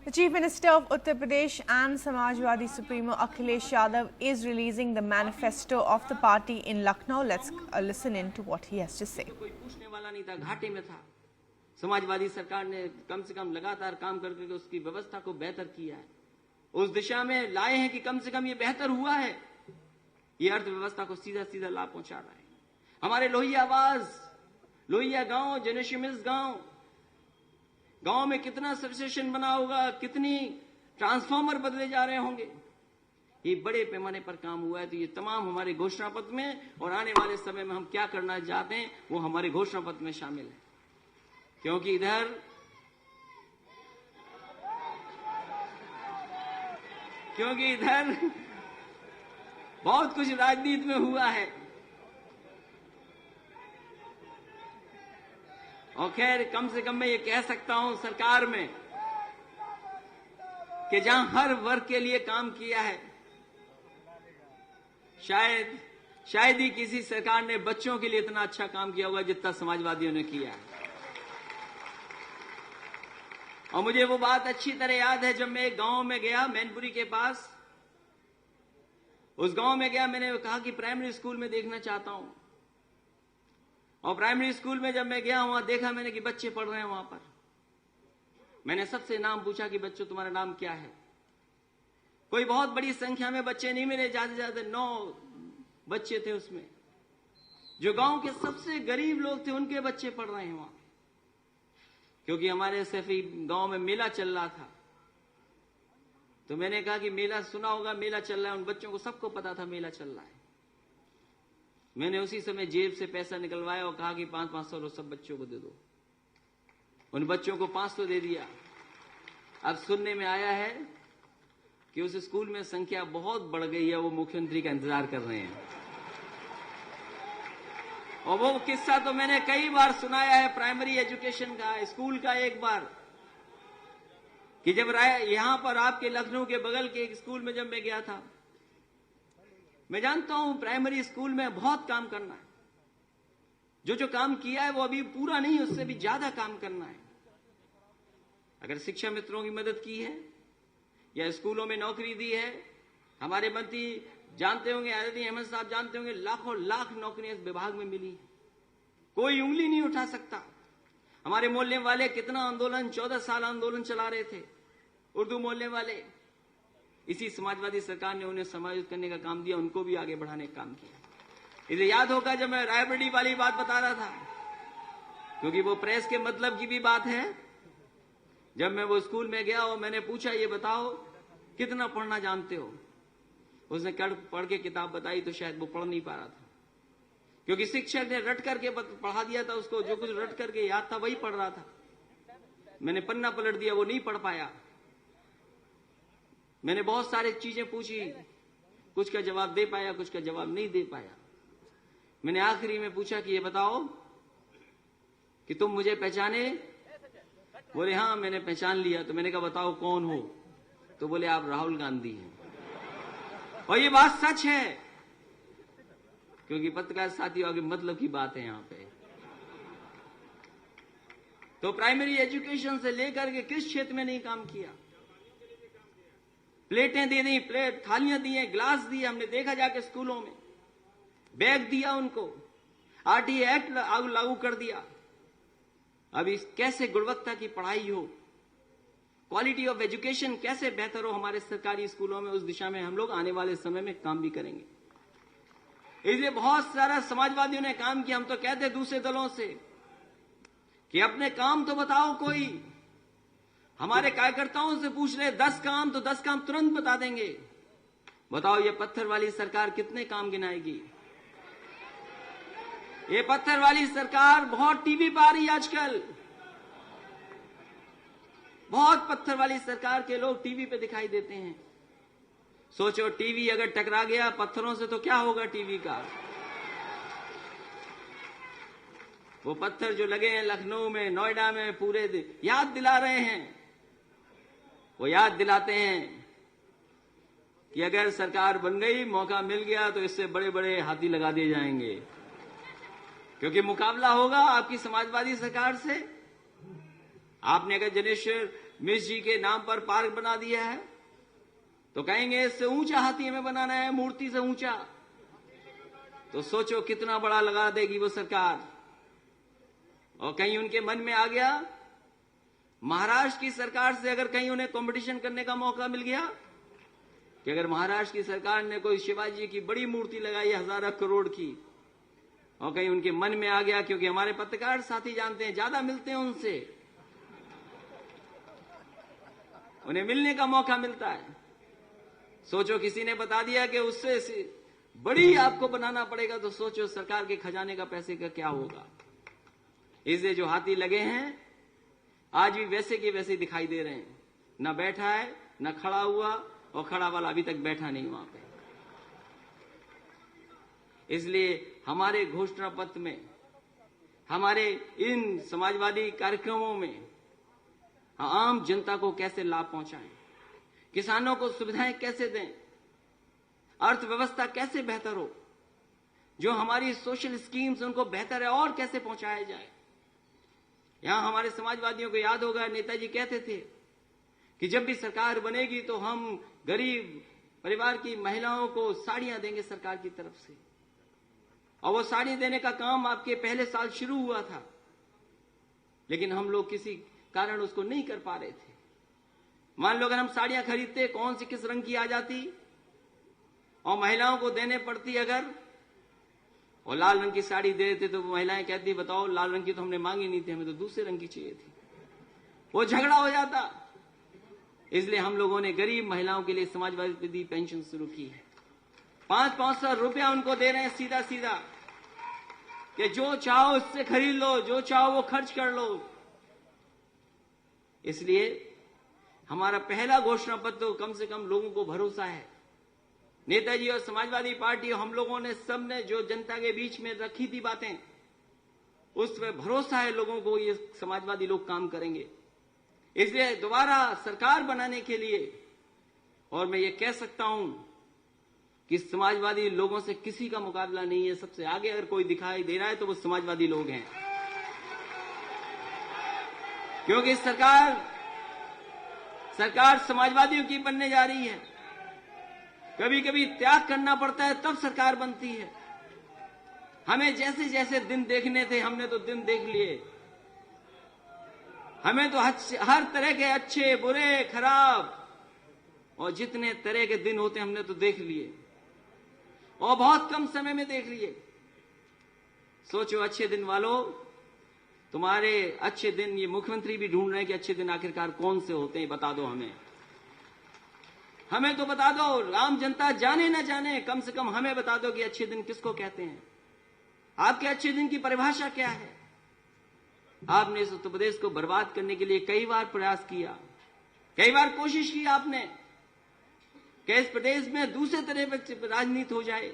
The Chief Minister of Uttar Pradesh and Samajwadi Supremo Akhilesh Yadav is releasing the manifesto of the party in Lucknow. Let's listen in to what he has to say. कोई पूछने वाला नहीं था, घाटे में था। समाजवादी सरकार ने कम से कम लगातार काम करके उसकी व्यवस्था को बेहतर किया है, उस दिशा में लाए हैं कि कम से कम ये बेहतर हुआ है। ये अर्थव्यवस्था को सीधा सीधा लाभ पहुंचा रहा है। हमारे लोहिया आवाज, लोहिया गांव, जेनेशियस मिल्स गांव में कितना सबस्टेशन बना होगा, कितनी ट्रांसफार्मर बदले जा रहे होंगे। ये बड़े पैमाने पर काम हुआ है। तो ये तमाम हमारे घोषणा पत्र में और आने वाले समय में हम क्या करना चाहते हैं वो हमारे घोषणा पत्र में शामिल है। क्योंकि इधर बहुत कुछ राजनीति में हुआ है। और खैर कम से कम मैं ये कह सकता हूं सरकार में कि जहां हर वर्ग के लिए काम किया है, शायद ही किसी सरकार ने बच्चों के लिए इतना अच्छा काम किया होगा जितना समाजवादियों ने किया है। और मुझे वो बात अच्छी तरह याद है, जब मैं एक गांव में गया मैनपुरी के पास, उस गांव में गया, मैंने कहा कि प्राइमरी स्कूल में देखना चाहता हूं। और प्राइमरी स्कूल में जब मैं गया वहां देखा मैंने कि बच्चे पढ़ रहे हैं वहां पर। मैंने सबसे नाम पूछा कि बच्चों तुम्हारा नाम क्या है। कोई बहुत बड़ी संख्या में बच्चे नहीं मिले, ज्यादा से ज्यादा 9 बच्चे थे उसमें। जो गांव के सबसे गरीब लोग थे उनके बच्चे पढ़ रहे हैं वहां। क्योंकि हमारे सैफी गांव में मेला चल रहा था, तो मैंने कहा कि मेला सुना होगा, मेला चल रहा है। उन बच्चों को सबको पता था मेला चल रहा है। मैंने उसी समय जेब से पैसा निकलवाया और कहा कि 500 सब बच्चों को दे दो। उन बच्चों को 500 दे दिया। अब सुनने में आया है कि उस स्कूल में संख्या बहुत बढ़ गई है, वो मुख्यमंत्री का इंतजार कर रहे हैं। और वो किस्सा तो मैंने कई बार सुनाया है प्राइमरी एजुकेशन का, स्कूल का। एक बार कि जब यहां पर आपके लखनऊ के बगल के एक स्कूल में जब मैं गया था, मैं जानता हूं प्राइमरी स्कूल में बहुत काम करना है। जो काम किया है वो अभी पूरा नहीं, उससे भी ज्यादा काम करना है। अगर शिक्षा मित्रों की मदद की है या स्कूलों में नौकरी दी है, हमारे मंत्री जानते होंगे, आदरणीय अहमद साहब जानते होंगे, लाखों लाख नौकरियां इस विभाग में मिली। कोई उंगली नहीं उठा सकता। हमारे मोहल्ले वाले कितना आंदोलन, 14 साल आंदोलन चला रहे थे, उर्दू मोहल्ले वाले। इसी समाजवादी सरकार ने उन्हें समायोजित करने का काम दिया, उनको भी आगे बढ़ाने का काम किया। इसे याद होगा जब मैं रायबरेली वाली बात बता रहा था, क्योंकि वो प्रेस के मतलब की भी बात है। जब मैं वो स्कूल में गया और मैंने पूछा ये बताओ कितना पढ़ना जानते हो, उसने पढ़ के किताब बताई तो शायद वो पढ़ नहीं पा रहा था, क्योंकि शिक्षक ने रट करके पढ़ा दिया था उसको। जो कुछ रट करके याद था वही पढ़ रहा था। मैंने पन्ना पलट दिया, वो नहीं पढ़ पाया। मैंने बहुत सारी चीजें पूछी, कुछ का जवाब दे पाया, कुछ का जवाब नहीं दे पाया। मैंने आखिरी में पूछा कि ये बताओ कि तुम मुझे पहचाने? बोले हाँ मैंने पहचान लिया। तो मैंने कहा बताओ कौन हो? तो बोले आप राहुल गांधी हैं। और ये बात सच है, क्योंकि पत्रकार साथियों आगे मतलब की बात है यहां पे। तो प्राइमरी एजुकेशन से लेकर के किस क्षेत्र में नहीं काम किया। प्लेटें दे दी, थालियां दी हैं, गिलास दिए, हमने देखा जाके स्कूलों में। बैग दिया उनको, आरटीए एक्ट लागू कर दिया। अब इस कैसे गुणवत्ता की पढ़ाई हो, क्वालिटी ऑफ एजुकेशन कैसे बेहतर हो हमारे सरकारी स्कूलों में, उस दिशा में हम लोग आने वाले समय में काम भी करेंगे। इसलिए बहुत सारा समाजवादियों ने काम किया। हम तो कहते दूसरे दलों से कि अपने काम तो बताओ कोई। हमारे कार्यकर्ताओं से पूछ रहे 10 काम, तो 10 काम तुरंत बता देंगे। बताओ ये पत्थर वाली सरकार कितने काम गिनाएगी? ये पत्थर वाली सरकार बहुत टीवी पर आ रही है आजकल। बहुत पत्थर वाली सरकार के लोग टीवी पे दिखाई देते हैं। सोचो टीवी अगर टकरा गया पत्थरों से तो क्या होगा टीवी का। वो पत्थर जो लगे हैं लखनऊ में, नोएडा में, पूरे दिन याद दिला रहे हैं। वो याद दिलाते हैं कि अगर सरकार बन गई, मौका मिल गया तो इससे बड़े बड़े हाथी लगा दिए जाएंगे। क्योंकि मुकाबला होगा आपकी समाजवादी सरकार से। आपने अगर मिस जी के नाम पर पार्क बना दिया है, तो कहेंगे इससे ऊंचा हाथी हमें बनाना है, मूर्ति से ऊंचा। तो सोचो कितना बड़ा लगा देगी वो सरकार। और कहीं उनके मन में आ गया, महाराष्ट्र की सरकार से अगर कहीं उन्हें कंपटीशन करने का मौका मिल गया कि अगर महाराष्ट्र की सरकार ने कोई शिवाजी की बड़ी मूर्ति लगाई 1000 करोड़ की, और कहीं उनके मन में आ गया, क्योंकि हमारे पत्रकार साथी जानते हैं ज्यादा मिलते हैं उनसे, उन्हें मिलने का मौका मिलता है। सोचो किसी ने बता दिया कि उससे बड़ी आपको बनाना पड़ेगा, तो सोचो सरकार के खजाने का पैसे का क्या होगा। इसलिए जो हाथी लगे हैं आज भी वैसे के वैसे दिखाई दे रहे हैं, ना बैठा है ना खड़ा हुआ, और खड़ा वाला अभी तक बैठा नहीं वहां पे। इसलिए हमारे घोषणा पत्र में, हमारे इन समाजवादी कार्यक्रमों में आम जनता को कैसे लाभ पहुंचाएं, किसानों को सुविधाएं कैसे दें, अर्थव्यवस्था कैसे बेहतर हो, जो हमारी सोशल स्कीम्स उनको बेहतर है और कैसे पहुंचाया जाए। यहां हमारे समाजवादियों को याद होगा, नेताजी कहते थे कि जब भी सरकार बनेगी तो हम गरीब परिवार की महिलाओं को साड़ियां देंगे सरकार की तरफ से। और वो साड़ी देने का काम आपके पहले साल शुरू हुआ था, लेकिन हम लोग किसी कारण उसको नहीं कर पा रहे थे। मान लो अगर हम साड़ियां खरीदते, कौन सी किस रंग की आ जाती और महिलाओं को देने पड़ती अगर, और लाल रंग की साड़ी दे देते तो महिलाएं कहती बताओ लाल रंग की तो हमने मांगी नहीं थी, हमें तो दूसरे रंग की चाहिए थी। वो झगड़ा हो जाता। इसलिए हम लोगों ने गरीब महिलाओं के लिए समाजवादी पेंशन शुरू की है। 500 रुपया उनको दे रहे हैं सीधा सीधा, कि जो चाहो उससे खरीद लो, जो चाहो वो खर्च कर लो। इसलिए हमारा पहला घोषणा पत्र तो कम से कम लोगों को भरोसा है। नेताजी और समाजवादी पार्टी हम लोगों ने सबने जो जनता के बीच में रखी थी बातें, उस पर भरोसा है लोगों को, ये समाजवादी लोग काम करेंगे। इसलिए दोबारा सरकार बनाने के लिए, और मैं ये कह सकता हूं कि समाजवादी लोगों से किसी का मुकाबला नहीं है। सबसे आगे अगर कोई दिखाई दे रहा है तो वो समाजवादी लोग हैं, क्योंकि सरकार समाजवादियों की बनने जा रही है। कभी कभी त्याग करना पड़ता है तब सरकार बनती है। हमें जैसे जैसे दिन देखने थे हमने तो दिन देख लिए। हमें तो हर तरह के अच्छे बुरे खराब और जितने तरह के दिन होते हमने तो देख लिए, और बहुत कम समय में देख लिए। सोचो अच्छे दिन वालों, तुम्हारे अच्छे दिन, ये मुख्यमंत्री भी ढूंढ रहे हैं कि अच्छे दिन आखिरकार कौन से होते हैं, बता दो हमें तो बता दो। आम जनता जाने ना जाने, कम से कम हमें बता दो कि अच्छे दिन किसको कहते हैं। आपके अच्छे दिन की परिभाषा क्या है? आपने इस उत्तर प्रदेश को बर्बाद करने के लिए कई बार प्रयास किया, कई बार कोशिश की आपने कि इस प्रदेश में दूसरे तरह की राजनीति हो जाए,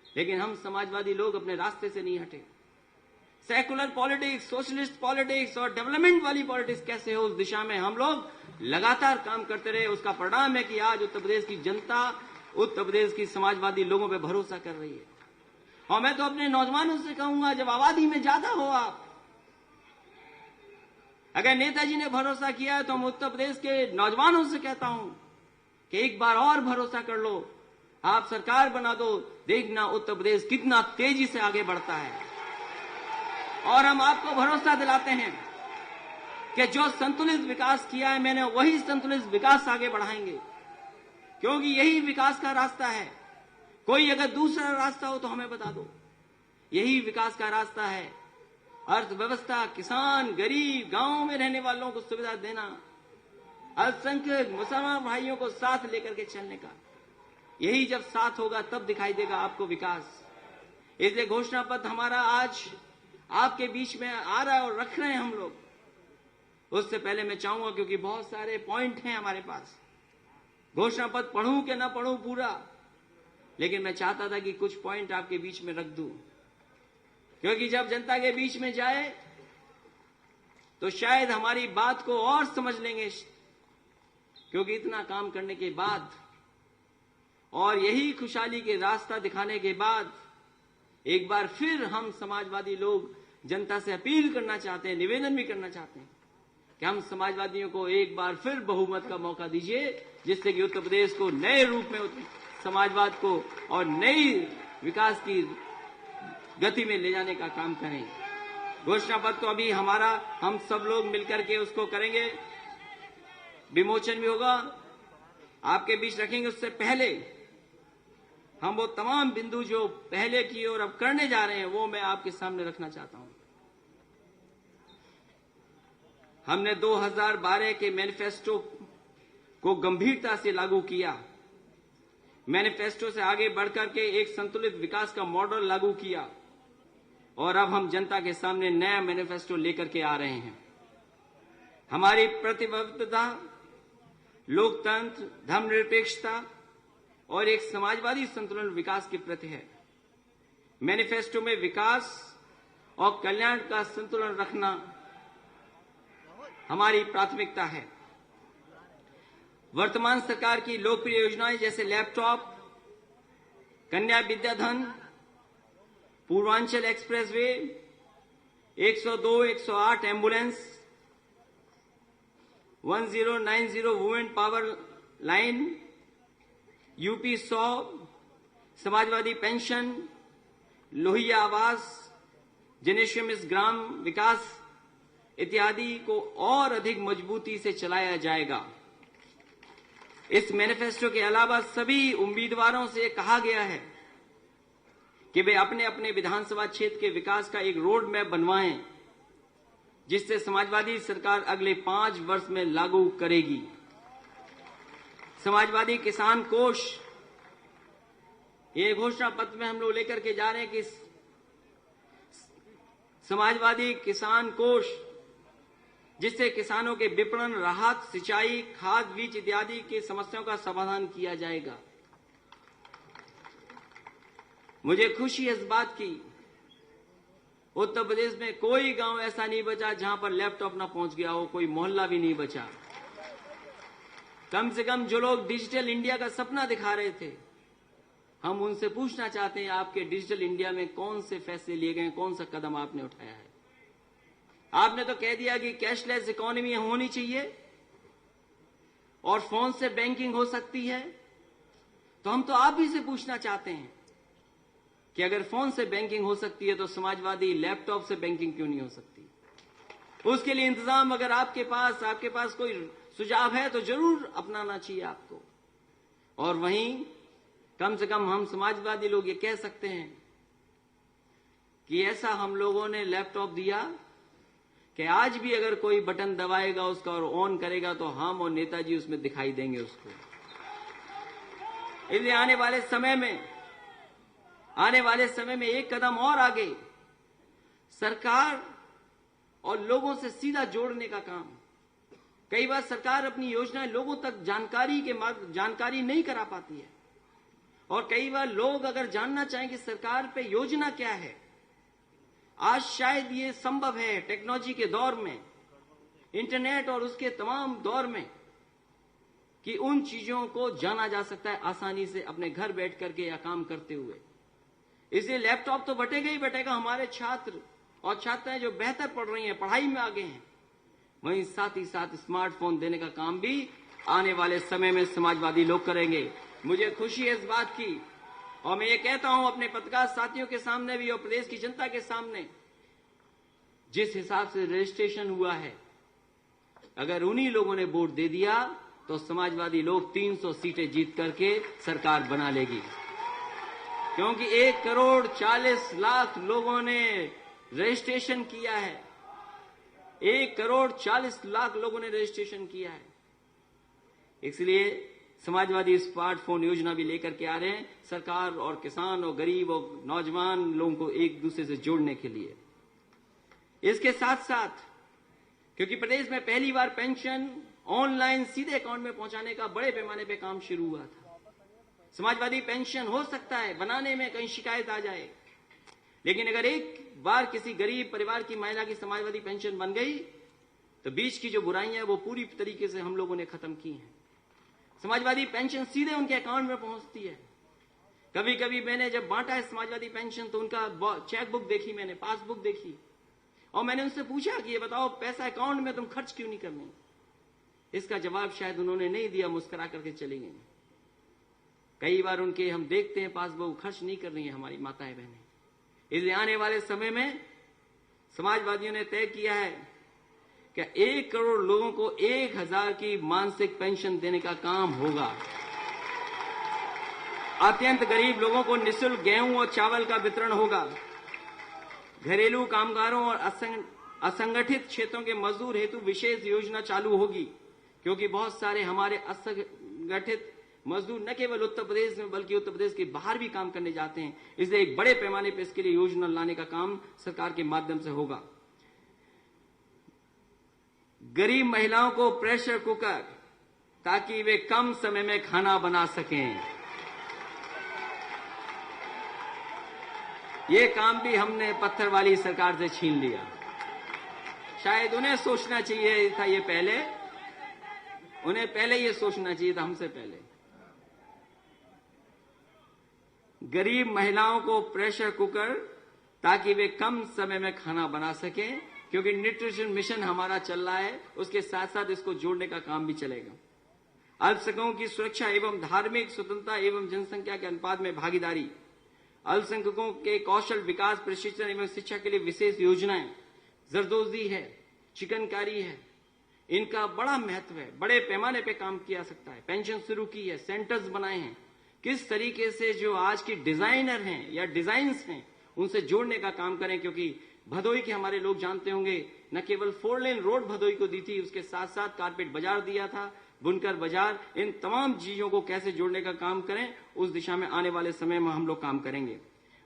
लेकिन हम समाजवादी लोग अपने रास्ते से नहीं हटे। सेकुलर पॉलिटिक्स, सोशलिस्ट पॉलिटिक्स और डेवलपमेंट वाली पॉलिटिक्स कैसे हो, उस दिशा में हम लोग लगातार काम करते रहे। उसका परिणाम है कि आज उत्तर प्रदेश की जनता, उत्तर प्रदेश की समाजवादी लोगों पर भरोसा कर रही है। और मैं तो अपने नौजवानों से कहूंगा, जब आबादी में ज्यादा हो आप, अगर नेताजी ने भरोसा किया है तो मैं उत्तर प्रदेश के नौजवानों से कहता हूं कि एक बार और भरोसा कर लो, आप सरकार बना दो, देखना उत्तर प्रदेश कितना तेजी से आगे बढ़ता है। और हम आपको भरोसा दिलाते हैं कि जो संतुलित विकास किया है मैंने, वही संतुलित विकास आगे बढ़ाएंगे, क्योंकि यही विकास का रास्ता है। कोई अगर दूसरा रास्ता हो तो हमें बता दो। यही विकास का रास्ता है। अर्थव्यवस्था, किसान, गरीब, गांव में रहने वालों को सुविधा देना, अल्पसंख्यक मुसलमान भाइयों को साथ लेकर के चलने का, यही जब साथ होगा तब दिखाई देगा आपको विकास। इसलिए घोषणा पत्र हमारा आज आपके बीच में आ रहा है और रख रहे हैं हम लोग। उससे पहले मैं चाहूंगा, क्योंकि बहुत सारे पॉइंट हैं हमारे पास, घोषणा पत्र पढ़ूं कि ना पढ़ूं पूरा, लेकिन मैं चाहता था कि कुछ पॉइंट आपके बीच में रख दूं, क्योंकि जब जनता के बीच में जाए तो शायद हमारी बात को और समझ लेंगे। क्योंकि इतना काम करने के बाद और यही खुशहाली के रास्ता दिखाने के बाद एक बार फिर हम समाजवादी लोग जनता से अपील करना चाहते हैं, निवेदन भी करना चाहते हैं कि हम समाजवादियों को एक बार फिर बहुमत का मौका दीजिए, जिससे कि उत्तर प्रदेश को नए रूप में समाजवाद को और नई विकास की गति में ले जाने का काम करें। घोषणा पत्र तो अभी हम सब लोग मिलकर के उसको करेंगे, विमोचन भी होगा, आपके बीच रखेंगे। उससे पहले हम वो तमाम बिंदु जो पहले किए और अब करने जा रहे हैं वो मैं आपके सामने रखना चाहता हूं। हमने 2012 के मैनिफेस्टो को गंभीरता से लागू किया। मैनिफेस्टो से आगे बढ़कर के एक संतुलित विकास का मॉडल लागू किया और अब हम जनता के सामने नया मैनिफेस्टो लेकर के आ रहे हैं। हमारी प्रतिबद्धता लोकतंत्र, धर्मनिरपेक्षता और एक समाजवादी संतुलन विकास के प्रति है। मैनिफेस्टो में विकास और कल्याण का संतुलन रखना हमारी प्राथमिकता है। वर्तमान सरकार की लोकप्रिय योजनाएं जैसे laptop, Kanya Vidyadhan, Purvanchal expressway, 102, 108 ambulance, 1090 women power line, UP 100, Samajwadi pension, Lohia Awas, जेनेशियमिस ग्राम विकास इत्यादि को और अधिक मजबूती से चलाया जाएगा। इस मैनिफेस्टो के अलावा सभी उम्मीदवारों से कहा गया है कि वे अपने अपने विधानसभा क्षेत्र के विकास का एक रोड मैप बनवाएं, जिससे समाजवादी सरकार अगले 5 वर्ष में लागू करेगी। समाजवादी किसान कोष, ये घोषणा पत्र में हम लोग लेकर के जा रहे हैं कि समाजवादी किसान कोष, जिससे किसानों के विपणन, राहत, सिंचाई, खाद, बीज इत्यादि की समस्याओं का समाधान किया जाएगा। मुझे खुशी है इस बात की, उत्तर प्रदेश में कोई गांव ऐसा नहीं बचा जहां पर लैपटॉप ना पहुंच गया हो, कोई मोहल्ला भी नहीं बचा। कम से कम जो लोग डिजिटल इंडिया का सपना दिखा रहे थे, हम उनसे पूछना चाहते हैं आपके डिजिटल इंडिया में कौन से फैसले लिए गए, कौन सा कदम आपने उठाया है। आपने तो कह दिया कि कैशलेस इकोनॉमी होनी चाहिए और फोन से बैंकिंग हो सकती है, तो हम तो आप ही से पूछना चाहते हैं कि अगर फोन से बैंकिंग हो सकती है तो समाजवादी लैपटॉप से बैंकिंग क्यों नहीं हो सकती। उसके लिए इंतजाम अगर आपके पास कोई सुझाव है तो जरूर अपनाना चाहिए आपको। और वहीं कम से कम हम समाजवादी लोग ये कह सकते हैं कि ऐसा हम लोगों ने लैपटॉप दिया कि आज भी अगर कोई बटन दबाएगा उसका और ऑन करेगा तो हम और नेताजी उसमें दिखाई देंगे उसको। इसलिए आने वाले समय में एक कदम और आगे सरकार और लोगों से सीधा जोड़ने का काम। कई बार सरकार अपनी योजनाएं लोगों तक जानकारी नहीं करा पाती है, और कई बार लोग अगर जानना चाहें कि सरकार पे योजना क्या है, आज शायद ये संभव है टेक्नोलॉजी के दौर में, इंटरनेट और उसके तमाम दौर में, कि उन चीजों को जाना जा सकता है आसानी से अपने घर बैठ करके या काम करते हुए। इसलिए लैपटॉप तो बटेगा ही बटेगा। हमारे छात्र और छात्राएं जो बेहतर पढ़ रही हैं, पढ़ाई में आगे हैं, वहीं साथ ही साथ स्मार्टफोन देने का काम भी आने वाले समय में समाजवादी लोग करेंगे। मुझे खुशी है इस बात की, और मैं ये कहता हूं अपने पत्रकार साथियों के सामने भी और प्रदेश की जनता के सामने, जिस हिसाब से रजिस्ट्रेशन हुआ है, अगर उन्हीं लोगों ने वोट दे दिया तो समाजवादी लोग 300 सीटें जीत करके सरकार बना लेगी। क्योंकि 1,40,00,000 लोगों ने रजिस्ट्रेशन किया है। 1,40,00,000 लोगों ने रजिस्ट्रेशन किया है। इसलिए समाजवादी स्मार्टफोन योजना भी लेकर के आ रहे हैं, सरकार और किसान और गरीब और नौजवान लोगों को एक दूसरे से जोड़ने के लिए। इसके साथ साथ क्योंकि प्रदेश में पहली बार पेंशन ऑनलाइन सीधे अकाउंट में पहुंचाने का बड़े पैमाने पे काम शुरू हुआ था। समाजवादी पेंशन हो सकता है बनाने में कहीं शिकायत आ जाए, लेकिन अगर एक बार किसी गरीब परिवार की महिला की समाजवादी पेंशन बन गई तो बीच की जो बुराइयां हैं वो पूरी तरीके से हम लोगों ने खत्म की हैं। समाजवादी पेंशन सीधे उनके अकाउंट में पहुंचती है। कभी कभी मैंने जब बांटा है समाजवादी पेंशन तो उनका चेकबुक देखी, मैंने पासबुक देखी, और मैंने उनसे पूछा कि ये बताओ पैसा अकाउंट में तुम खर्च क्यों नहीं कर रहे? इसका जवाब शायद उन्होंने नहीं दिया, मुस्कुरा करके चली गई। कई बार उनके हम देखते हैं पासबुक खर्च नहीं कर रही है हमारी माताएं बहनें। इसलिए आने वाले समय में समाजवादियों ने तय किया है कि 1 करोड़ लोगों को 1000 की मासिक पेंशन देने का काम होगा। अत्यंत गरीब लोगों को निःशुल्क गेहूं और चावल का वितरण होगा। घरेलू कामगारों और असंगठित क्षेत्रों के मजदूर हेतु विशेष योजना चालू होगी, क्योंकि बहुत सारे हमारे असंगठित मजदूर न केवल उत्तर प्रदेश में बल्कि उत्तर प्रदेश के बाहर भी काम करने जाते हैं। इसलिए एक बड़े पैमाने पर इसके लिए योजना लाने का काम सरकार के माध्यम से होगा। गरीब महिलाओं को प्रेशर कुकर, ताकि वे कम समय में खाना बना सकें। ये काम भी हमने पत्थर वाली सरकार से छीन लिया। शायद उन्हें सोचना चाहिए था ये पहले, उन्हें पहले ये सोचना चाहिए था हमसे पहले। गरीब महिलाओं को प्रेशर कुकर, ताकि वे कम समय में खाना बना सकें, क्योंकि न्यूट्रिशन मिशन हमारा चल रहा है, उसके साथ साथ इसको जोड़ने का काम भी चलेगा। अल्पसंख्यकों की सुरक्षा एवं धार्मिक स्वतंत्रता एवं जनसंख्या के अनुपात में भागीदारी, अल्पसंख्यकों के कौशल विकास, प्रशिक्षण एवं शिक्षा के लिए विशेष योजनाएं, जरदोजी है, चिकनकारी है, इनका बड़ा महत्व है। बड़े पैमाने पे काम किया सकता है। पेंशन शुरू की है, सेंटर्स बनाए हैं। किस तरीके से जो आज की डिजाइनर हैं या डिजाइन्स हैं उनसे जोड़ने का काम करें, क्योंकि भदोई के हमारे लोग जानते होंगे, न केवल 4 लेन रोड भदोई को दी थी, उसके साथ साथ कारपेट बाजार दिया था, बुनकर बाजार। इन तमाम चीजों को कैसे जोड़ने का काम करें, उस दिशा में आने वाले समय में हम लोग काम करेंगे।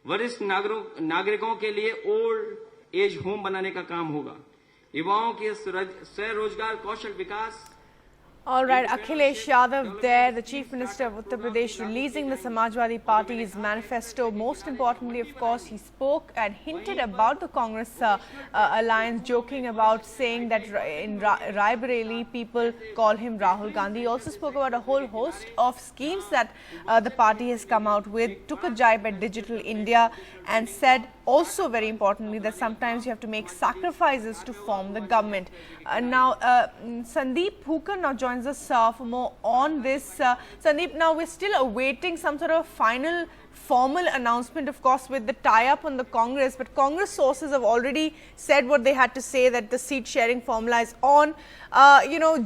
वरिष्ठ नागरिकों के लिए ओल्ड एज होम बनाने का काम होगा। युवाओं के स्वरोजगार, कौशल विकास। All right, Akhilesh Yadav there, the Chief Minister of Uttar Pradesh, releasing the Samajwadi Party's manifesto. Most importantly, of course, he spoke and hinted about the Congress alliance, joking about saying that in Raebareli, people call him Rahul Gandhi. He also spoke about a whole host of schemes that the party has come out with, took a jibe at Digital India and said also very importantly that sometimes you have to make sacrifices to form the government. Now, Sandeep Phukar now joins us for more on this. Sandeep, now we're still awaiting some sort of final formal announcement, of course, with the tie-up on the Congress, but Congress sources have already said what they had to say, that the seat sharing formula is on.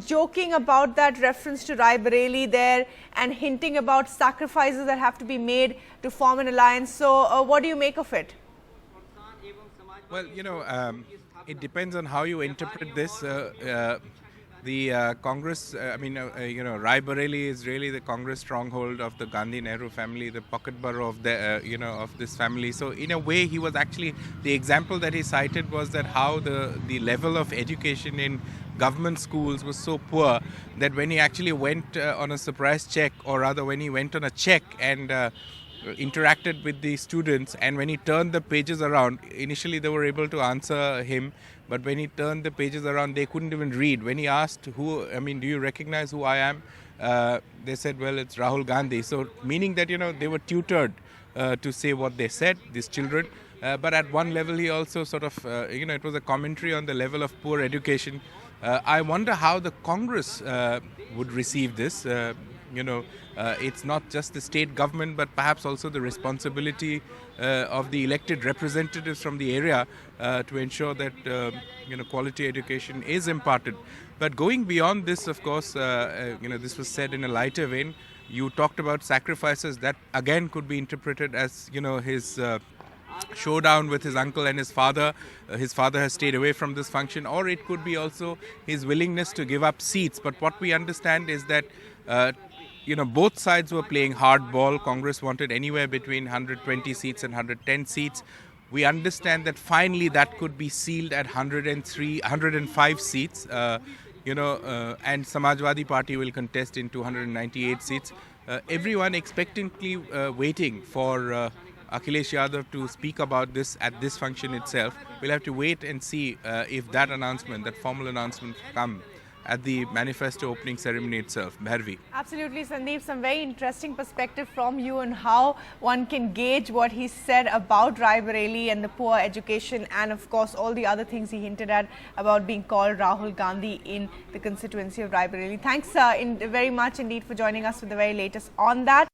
Joking about that reference to Raebareli there and hinting about sacrifices that have to be made to form an alliance. So, what do you make of it? Well, it depends on how you interpret this. The Congress, Raebareli is really the Congress stronghold of the Gandhi-Nehru family, the pocket borough of of this family. So in a way, he was actually, the example that he cited was that how the level of education in government schools was so poor that when he actually went on a surprise check, or rather when he went on a check and interacted with the students, and when he turned the pages around, initially they were able to answer him, but when he turned the pages around, they couldn't even read. When he asked, do you recognize who I am? They said, well, it's Rahul Gandhi. So meaning that, they were tutored to say what they said, these children. But at one level, he also sort of, it was a commentary on the level of poor education. I wonder how the Congress would receive this. It's not just the state government, but perhaps also the responsibility of the elected representatives from the area to ensure that quality education is imparted. But going beyond this, of course, this was said in a lighter vein. You talked about sacrifices that again could be interpreted as his showdown with his uncle and his father. His father has stayed away from this function, or it could be also his willingness to give up seats. But what we understand is that both sides were playing hardball. Congress wanted anywhere between 120 seats and 110 seats. We understand that finally that could be sealed at 105 seats. And Samajwadi Party will contest in 298 seats. Everyone expectantly waiting for Akhilesh Yadav to speak about this at this function itself. We'll have to wait and see if that announcement, that formal announcement, come at the manifesto opening ceremony itself. Bharvi. Absolutely, Sandeep. Some very interesting perspective from you on how one can gauge what he said about Raebareli and the poor education, and of course all the other things he hinted at about being called Rahul Gandhi in the constituency of Raebareli. Thanks very much indeed for joining us with the very latest on that.